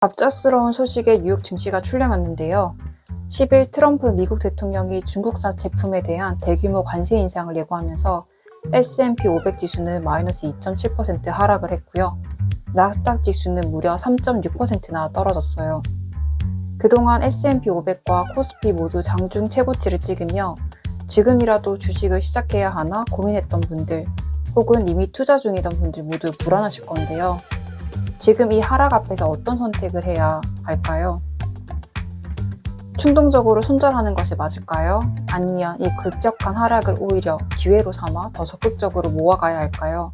갑작스러운 소식에 뉴욕 증시가 출렁였는데요. 10일 트럼프 미국 대통령이 중국산 제품에 대한 대규모 관세 인상을 예고하면서 S&P 500 지수는 마이너스 2.7% 하락을 했고요. 나스닥 지수는 무려 3.6%나 떨어졌어요. 그동안 S&P 500과 코스피 모두 장중 최고치를 찍으며 지금이라도 주식을 시작해야 하나 고민했던 분들, 혹은 이미 투자 중이던 분들 모두 불안하실 건데요. 지금 이 하락 앞에서 어떤 선택을 해야 할까요? 충동적으로 손절하는 것이 맞을까요? 아니면 이 급격한 하락을 오히려 기회로 삼아 더 적극적으로 모아가야 할까요?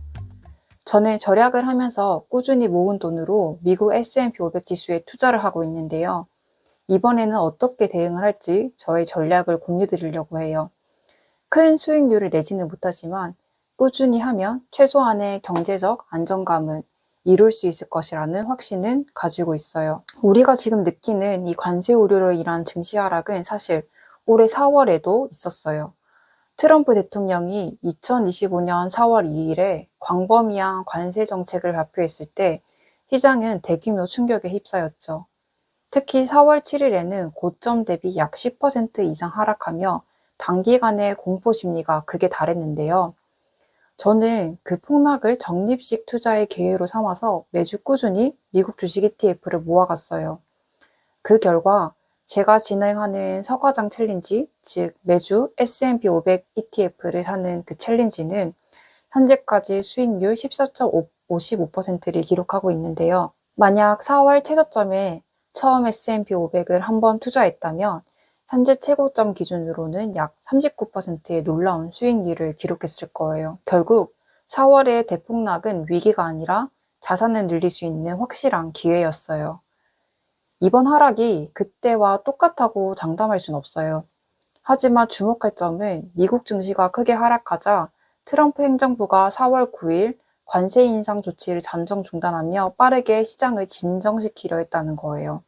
저는 절약을 하면서 꾸준히 모은 돈으로 미국 S&P 500 지수에 투자를 하고 있는데요. 이번에는 어떻게 대응을 할지 저의 전략을 공유드리려고 해요. 큰 수익률을 내지는 못하지만 꾸준히 하면 최소한의 경제적 안정감은 이룰 수 있을 것이라는 확신은 가지고 있어요. 우리가 지금 느끼는 이 관세 우려로 인한 증시 하락은 사실 올해 4월에도 있었어요. 트럼프 대통령이 2025년 4월 2일에 광범위한 관세 정책을 발표했을 때 시장은 대규모 충격에 휩싸였죠. 특히 4월 7일에는 고점 대비 약 10% 이상 하락하며 단기간의 공포 심리가 극에 달했는데요. 저는 그 폭락을 적립식 투자의 기회로 삼아서 매주 꾸준히 미국 주식 ETF를 모아갔어요. 그 결과 제가 진행하는 서과장 챌린지, 즉 매주 S&P 500 ETF를 사는 그 챌린지는 현재까지 수익률 14.55%를 기록하고 있는데요. 만약 4월 최저점에 처음 S&P 500을 한번 투자했다면 현재 최고점 기준으로는 약 39%의 놀라운 수익률을 기록했을 거예요. 결국 4월의 대폭락은 위기가 아니라 자산을 늘릴 수 있는 확실한 기회였어요. 이번 하락이 그때와 똑같다고 장담할 순 없어요. 하지만 주목할 점은 미국 증시가 크게 하락하자 트럼프 행정부가 4월 9일 관세 인상 조치를 잠정 중단하며 빠르게 시장을 진정시키려 했다는 거예요.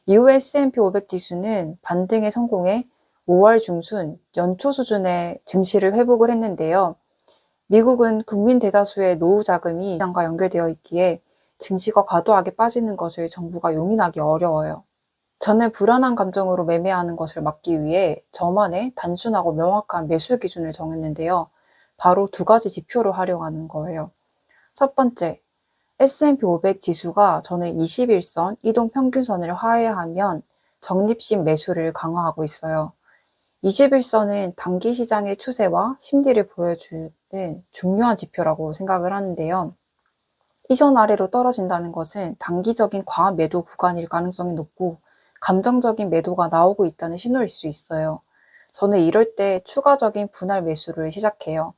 이후 S&P 500 지수는 반등에 성공해 5월 중순 연초 수준의 증시를 회복을 했는데요. 미국은 국민 대다수의 노후 자금이 시장과 연결되어 있기에 증시가 과도하게 빠지는 것을 정부가 용인하기 어려워요. 저는 불안한 감정으로 매매하는 것을 막기 위해 저만의 단순하고 명확한 매수 기준을 정했는데요. 바로 두 가지 지표를 활용하는 거예요. 첫 번째, S&P 500 지수가 저는 21선 이동평균선을 하회하면 적립식 매수를 강화하고 있어요. 21선은 단기 시장의 추세와 심리를 보여주는 중요한 지표라고 생각을 하는데요. 이 선 아래로 떨어진다는 것은 단기적인 과매도 구간일 가능성이 높고 감정적인 매도가 나오고 있다는 신호일 수 있어요. 저는 이럴 때 추가적인 분할 매수를 시작해요.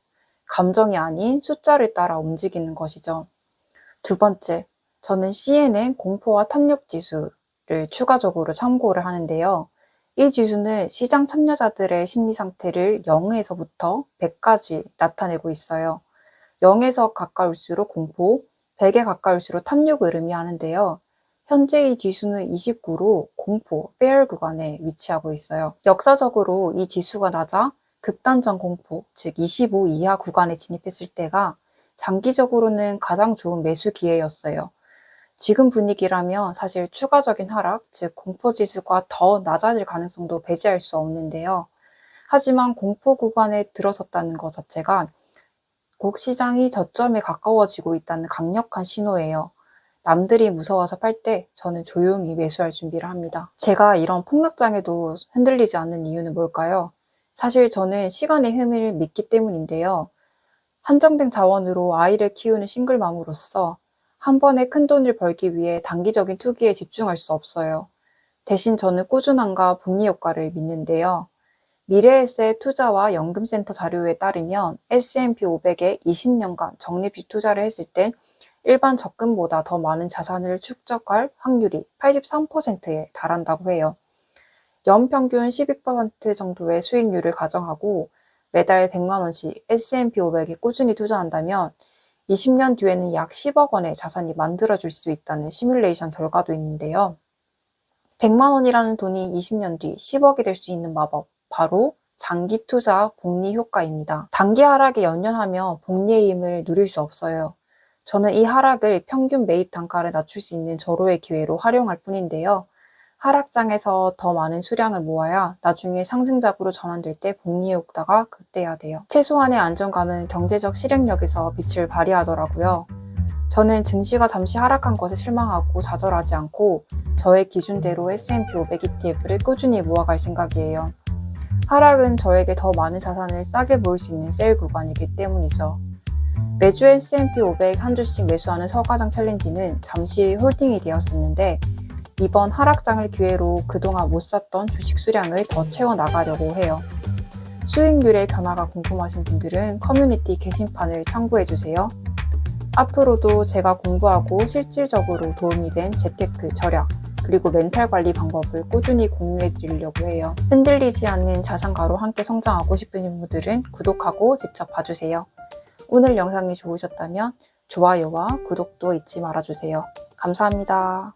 감정이 아닌 숫자를 따라 움직이는 것이죠. 두 번째, 저는 CNN 공포와 탐욕 지수를 추가적으로 참고를 하는데요. 이 지수는 시장 참여자들의 심리 상태를 0에서부터 100까지 나타내고 있어요. 0에서 가까울수록 공포, 100에 가까울수록 탐욕을 의미하는데요. 현재 이 지수는 29로 공포, fear 구간에 위치하고 있어요. 역사적으로 이 지수가 낮아 극단적 공포, 즉 25 이하 구간에 진입했을 때가 장기적으로는 가장 좋은 매수 기회였어요. 지금 분위기라면 사실 추가적인 하락, 즉 공포지수가 더 낮아질 가능성도 배제할 수 없는데요. 하지만 공포 구간에 들어섰다는 것 자체가 곧 시장이 저점에 가까워지고 있다는 강력한 신호예요. 남들이 무서워서 팔 때 저는 조용히 매수할 준비를 합니다. 제가 이런 폭락장에도 흔들리지 않는 이유는 뭘까요? 사실 저는 시간의 흐름을 믿기 때문인데요. 한정된 자원으로 아이를 키우는 싱글맘으로서 한 번에 큰 돈을 벌기 위해 단기적인 투기에 집중할 수 없어요. 대신 저는 꾸준함과 복리 효과를 믿는데요. 미래에셋 투자와 연금센터 자료에 따르면 S&P 500에 20년간 적립식 투자를 했을 때 일반 적금보다 더 많은 자산을 축적할 확률이 83%에 달한다고 해요. 연평균 12% 정도의 수익률을 가정하고 매달 100만 원씩 S&P 500에 꾸준히 투자한다면 20년 뒤에는 약 10억 원의 자산이 만들어질 수 있다는 시뮬레이션 결과도 있는데요. 100만 원이라는 돈이 20년 뒤 10억이 될 수 있는 마법, 바로 장기 투자 복리 효과입니다. 단기 하락에 연연하며 복리의 힘을 누릴 수 없어요. 저는 이 하락을 평균 매입 단가를 낮출 수 있는 절호의 기회로 활용할 뿐인데요. 하락장에서 더 많은 수량을 모아야 나중에 상승작으로 전환될 때 복리 효과가 극대화돼요. 최소한의 안정감은 경제적 실행력에서 빛을 발휘하더라고요. 저는 증시가 잠시 하락한 것에 실망하고 좌절하지 않고 저의 기준대로 S&P 500 ETF를 꾸준히 모아갈 생각이에요. 하락은 저에게 더 많은 자산을 싸게 모을 수 있는 세일 구간이기 때문이죠. 매주 S&P 500 한 주씩 매수하는 서가장 챌린지는 잠시 홀딩이 되었었는데 이번 하락장을 기회로 그동안 못 샀던 주식 수량을 더 채워나가려고 해요. 수익률의 변화가 궁금하신 분들은 커뮤니티 게시판을 참고해주세요. 앞으로도 제가 공부하고 실질적으로 도움이 된 재테크, 절약, 그리고 멘탈 관리 방법을 꾸준히 공유해 드리려고 해요. 흔들리지 않는 자산가로 함께 성장하고 싶으신 분들은 구독하고 직접 봐주세요. 오늘 영상이 좋으셨다면 좋아요와 구독도 잊지 말아주세요. 감사합니다.